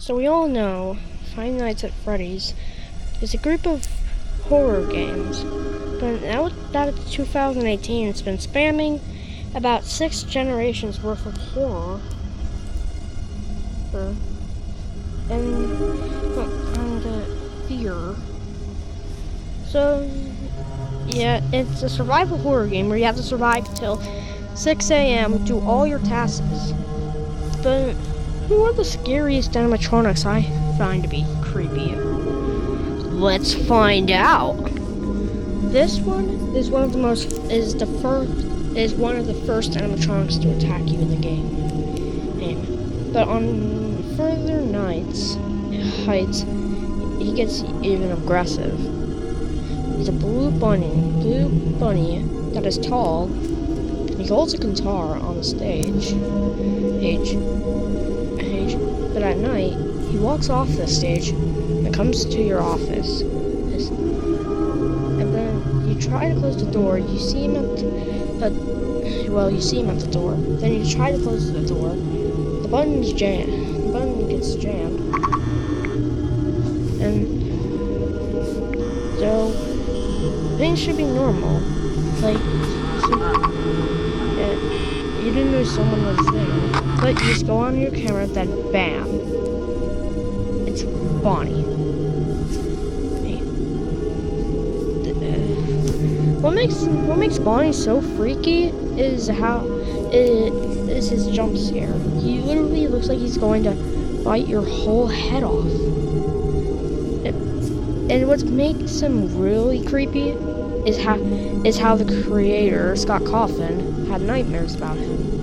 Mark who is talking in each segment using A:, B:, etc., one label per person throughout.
A: So we all know Five Nights at Freddy's is a group of horror games, but now that it's 2018, it's been spamming about 6 generations worth of horror. And fear. So yeah, it's a survival horror game where you have to survive till 6 a.m. do all your tasks. But who are the scariest animatronics I find to be creepy? Let's find out. This one is one of the first animatronics to attack you in the game. But on further heights, he gets even aggressive. He's a blue bunny that is tall. He holds a guitar on the stage. But at night, he walks off the stage and comes to your office. And then you try to close the door. You see him at the door. Then you try to close the door. The button gets jammed. And so things should be normal. Like, you didn't know someone was there, but you just go on your camera, then bam, it's Bonnie. What makes Bonnie so freaky is his jump scare. He literally looks like he's going to bite your whole head off. And what makes him really creepy is how the creator, Scott Coffin, had nightmares about him.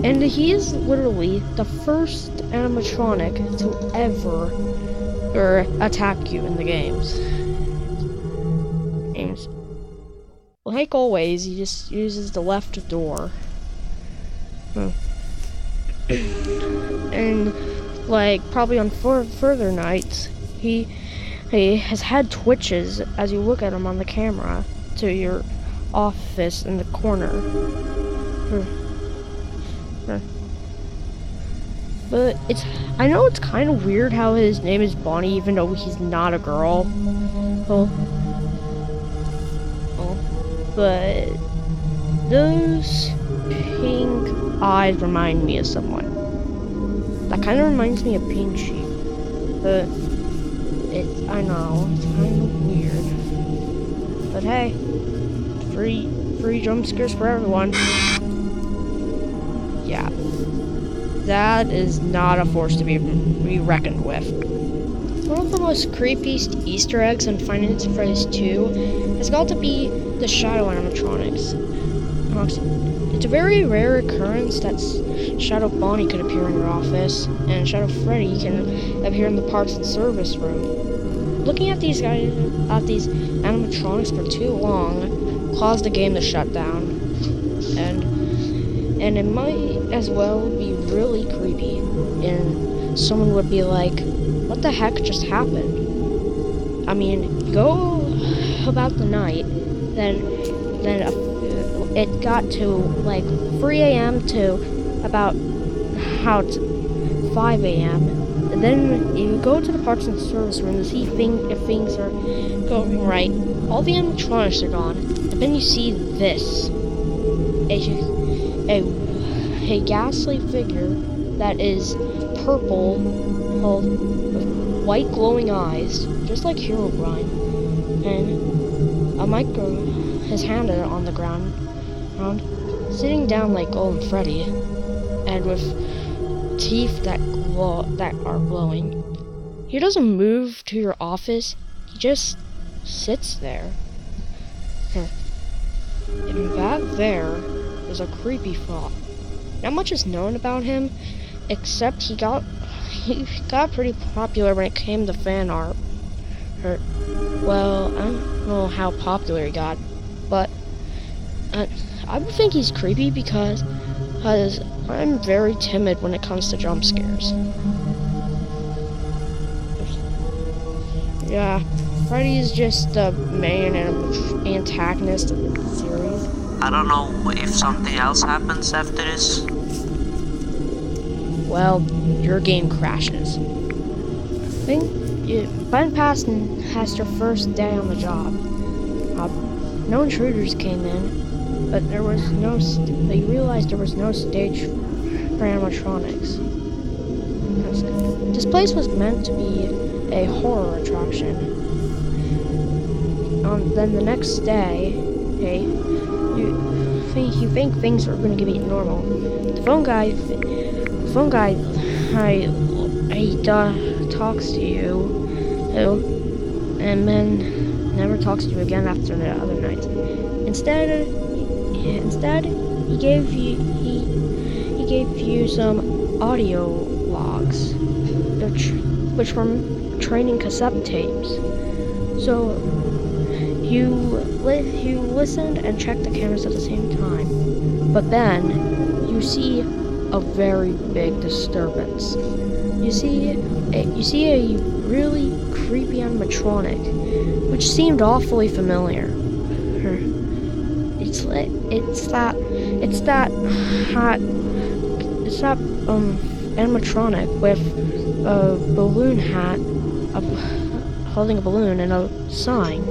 A: And he is literally the first animatronic to ever attack you in the games. Like always, he just uses the left door. And like probably on further nights, he has had twitches as you look at him on the camera to your office in the corner. But I know it's kind of weird how his name is Bonnie even though he's not a girl. But those pink eyes remind me of someone. That kind of reminds me of Pinchy. But I know, it's kind of weird. But hey, free jump scares for everyone. Yeah. That is not a force to be reckoned with. One of the most creepiest Easter eggs in Five Nights at Freddy's 2 has got to be the shadow animatronics. It's a very rare occurrence that Shadow Bonnie could appear in your office, and Shadow Freddy can appear in the parts and service room. Looking at these animatronics for too long caused the game to shut down, and it might as well be really creepy, and someone would be like, what the heck just happened? I mean, go about the night, then it got to like 3 a.m. to about 5 a.m. And then you go to the parts and service room to see if things are going right. All the animatronics are gone, and then you see this. A ghastly figure that is purple, with white glowing eyes, just like Herobrine, and a micro, his hand on the ground, sitting down like Golden Freddy, and with teeth that are glowing. He doesn't move to your office, he just sits there. And that there is a creepy thought. Not much is known about him, except he got pretty popular when it came to fan art. Well, I don't know how popular he got, but I would think he's creepy because I'm very timid when it comes to jump scares. Yeah, Freddy is just the main antagonist of the series.
B: I don't know if something else happens after this.
A: well, your game crashes. Ben Paston has her first day on the job. No intruders came in, but they realized there was no stage for animatronics. This place was meant to be a horror attraction. Then the next day, you think things are going to be normal. The phone guy talks to you, and then never talks to you again after the other night. Instead, he gave you some audio logs, which were training cassette tapes. So you listened and checked the cameras at the same time. But then you see a very big disturbance. You see a really creepy animatronic, which seemed awfully familiar. It's that animatronic with a balloon hat, holding a balloon and a sign.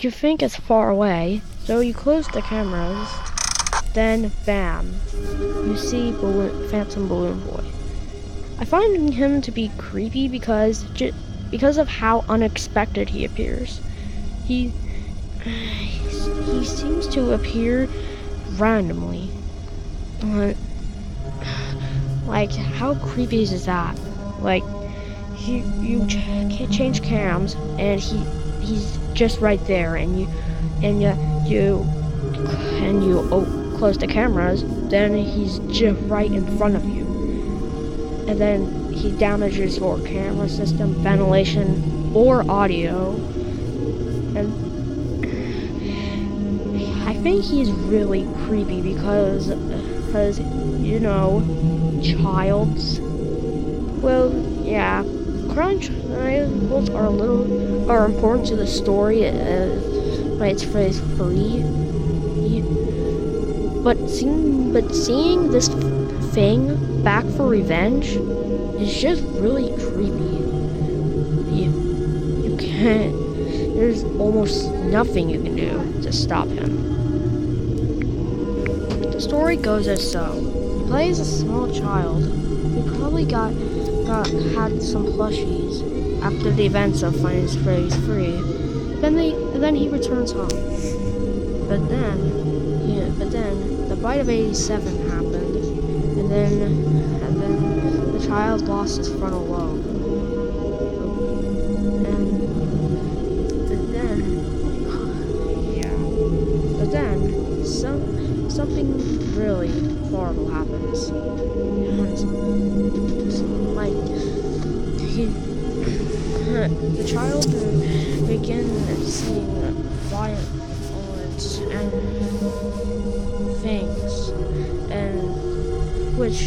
A: You think it's far away, so you close the cameras. Then, bam! You see Phantom Balloon Boy. I find him to be creepy because of how unexpected he appears. He seems to appear randomly. Like, how creepy is that? Like, you change cams and he's just right there, and you close the cameras, then he's just right in front of you, and then he damages your camera system, ventilation, or audio. And I think he's really creepy because childs. Well, yeah, crime triangles are important to the story. It's free. But seeing this thing back for revenge is just really creepy. You can't. There's almost nothing you can do to stop him. The story goes as so. He plays a small child who probably had some plushies after the events of Finding Freddy's Free. Then he returns home. But then the bite of 87 happened, and then the child lost his frontal lobe. But then something really horrible happens. The child begins seeing violence and things, and which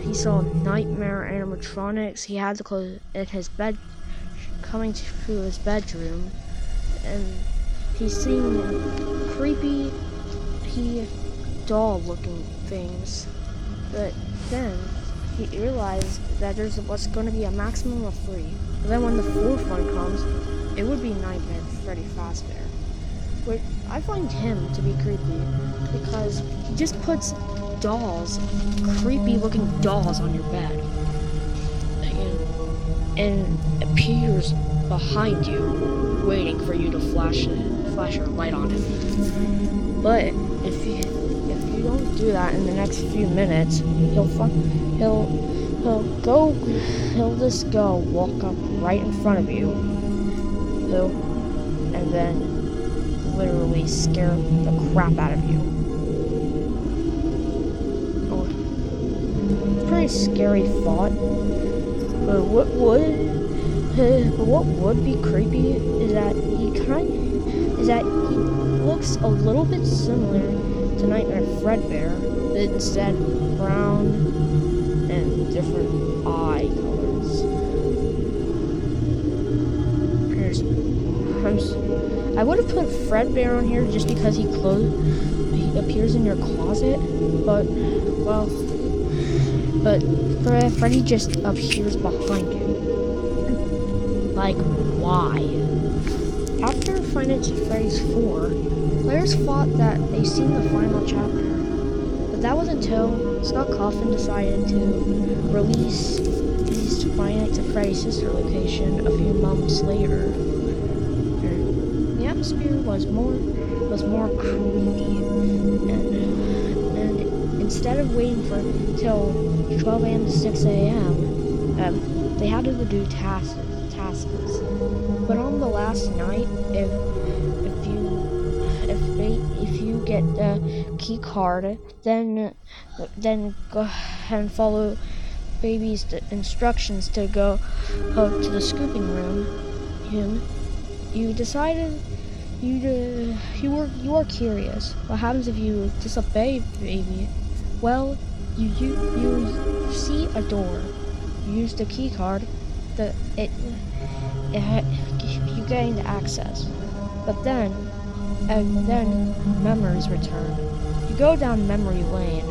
A: he saw nightmare animatronics. He had to close at his bed, coming to his bedroom, and he's seeing creepy, doll-looking things. But then he realized that there's what's going to be a maximum of 3. But then when the 4th one comes, it would be Nightmare Freddy Fazbear. Which I find him to be creepy because he just puts dolls, creepy-looking dolls on your bed, and appears behind you, waiting for you to flash your light on him. But if you don't do that in the next few minutes, he'll just go walk up right in front of you, and then literally scare the crap out of you. Pretty scary thought. But what would be creepy is that he looks a little bit similar to Nightmare Fredbear, but instead brown and different eye colors. I would have put Fredbear on here just because he appears in your closet, but Freddy just appears behind you. Like, why? After Five Nights at Freddy's 4, players thought that they'd seen the final chapter, but that was until Scott Cawthon decided to release Five Nights at Freddy's sister location a few months later. The atmosphere was more creepy, and instead of waiting till 12 a.m. to 6 a.m., they had to do tasks. But on the last night, if you get the key card, then go ahead and follow Baby's instructions to go to the scooping room. You decided you are curious. What happens if you disobey Baby? Well, you see a door. You use the key card. You gained access, but then memories return. You go down memory lane.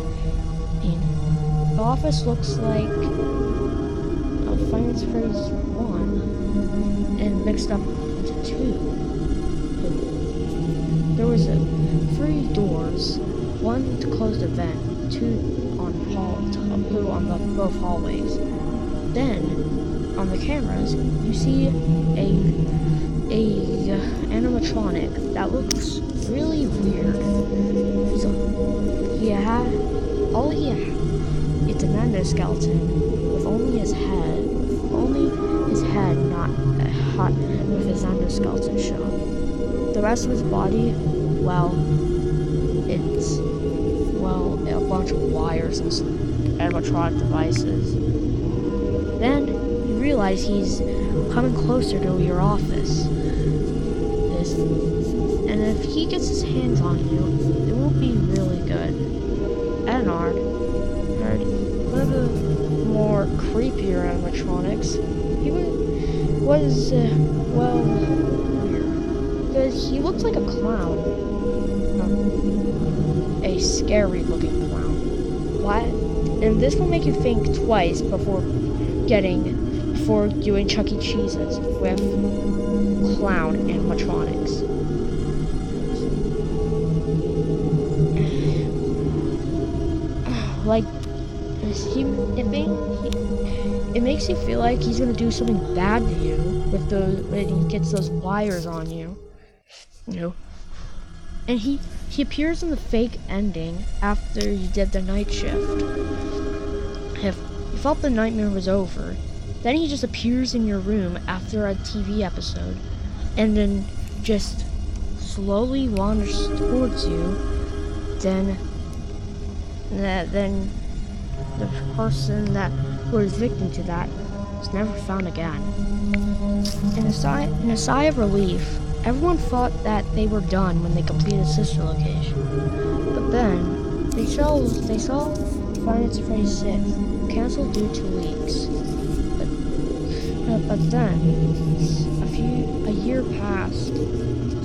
A: The office looks like Five Nights at Freddy's 1 and mixed up into 2. There was 3 doors, 1 to close the vent, 2 on both hallways. Then, on the cameras, you see a animatronic that looks really weird. It's an endoskeleton with only his head not hot with his endoskeleton shown. The rest of his body, it's a bunch of wires and animatronic devices. Then you realize he's coming closer to your office. And if he gets his hands on you, it won't be really good. Arnie, one of the more creepier animatronics, he was weird. Because he looks like a clown. A scary looking clown. What? And this will make you think twice before doing Chuck E. Cheese's with clown animatronics. Like, it makes you feel like he's gonna do something bad to you when he gets those wires on you. And he appears in the fake ending after you did the night shift. If you thought the nightmare was over, then he just appears in your room after a TV episode, and then just slowly wanders towards you. Then the person who was victim to that was never found again. In a sigh of relief, everyone thought that they were done when they completed sister location. But then they saw Five Nights at Freddy's 6 canceled due to leaks. But then a year passed.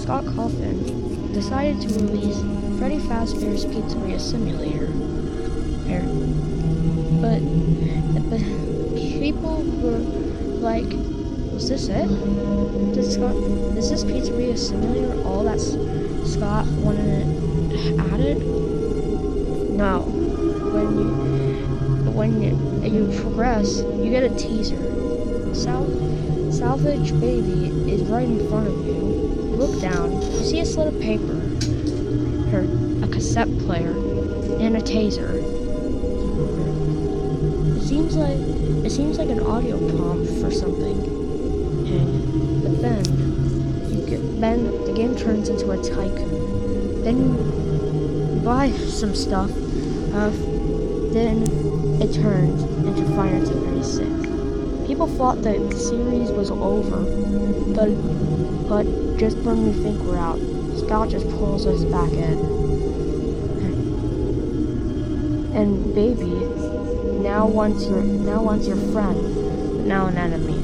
A: Scott Cawthon decided to release Freddy Fazbear's Pizzeria Simulator. But people were like, was this it? Is this Pizzeria Simulator all that Scott wanted added? No. When you progress, you get a teaser. Salvage Baby is right in front of you. You look down, you see a slip of paper, a cassette player, and a taser. It seems like an audio prompt for something. But then the game turns into a tycoon. Then you buy some stuff. Then it turns into Five Nights at Freddy's 6. People thought that the series was over, but just when we think we're out, Scott just pulls us back in. And Baby now once your friend, but now an enemy.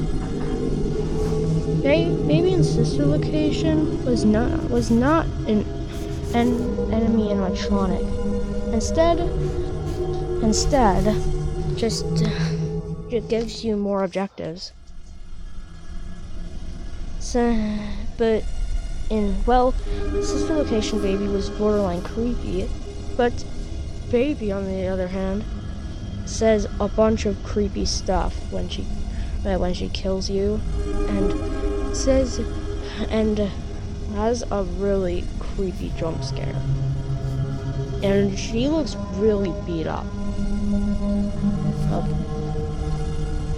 A: Baby in Sister Location was not an enemy animatronic. Instead, just it gives you more objectives. So, but Sister Location Baby was borderline creepy, but Baby, on the other hand, says a bunch of creepy stuff when she kills you, and has a really creepy jump scare, and she looks really beat up.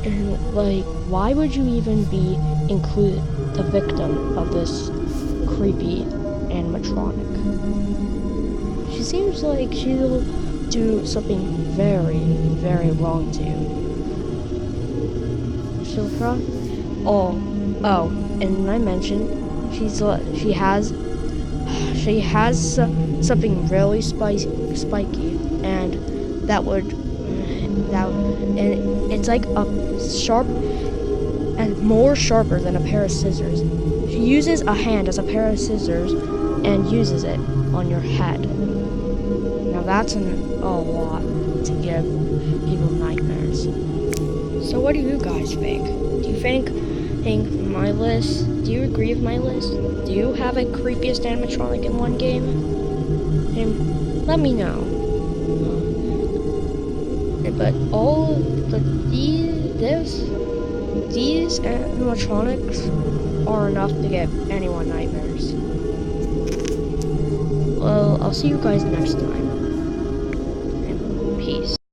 A: And like, why would you even be included the victim of this creepy animatronic? She seems like she'll do something very, very wrong to you. And I mentioned she has something really spiky, and it's like a sharp and more sharper than a pair of scissors. She uses a hand as a pair of scissors and uses it on your head. Now that's a lot to give people nightmares. So what do you guys think? Do you think my list? Do you agree with my list? Do you have a creepiest animatronic in one game? And let me know. But these animatronics are enough to give anyone nightmares. Well, I'll see you guys next time.